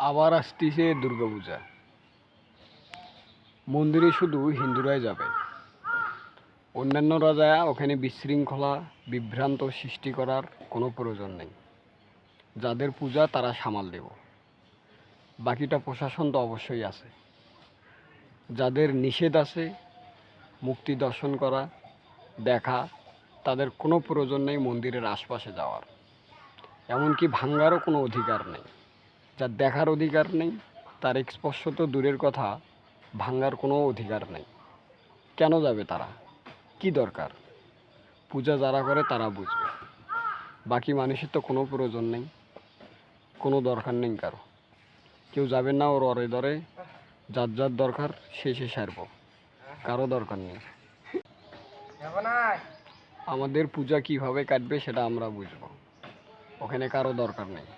আবার আসতেছে দুর্গাপূজা। মন্দিরে শুধু হিন্দুরাই যাবে, অন্যান্যরা যায় ওখানে বিশৃঙ্খলা বিভ্রান্ত সৃষ্টি করার কোনো প্রয়োজন নেই। যাদের পূজা তারা সামাল দেব, বাকিটা প্রশাসন তো অবশ্যই আছে। যাদের নিষেধ আছে মুক্তি দর্শন করা দেখা, তাদের কোনো প্রয়োজন নেই মন্দিরের আশপাশে যাওয়ার, এমনকি ভাঙ্গারও কোনো অধিকার নেই। যার দেখার অধিকার নেই তার স্পর্শ তো দূরের কথা, ভাঙ্গার কোনো অধিকার নেই। কেন যাবে তারা? কি দরকার? পূজা যারা করে তারা বুঝবে, বাকি মানুষের তো কোনো প্রয়োজন নেই, কোনো দরকার নেই কারো। কেউ যাবেন না, ওর অরে ধরে যার যার দরকার সে সারব, কারো দরকার নেই। আমাদের পূজা কিভাবে কাটবে সেটা আমরা বুঝবো, ওখানে কারো দরকার নেই।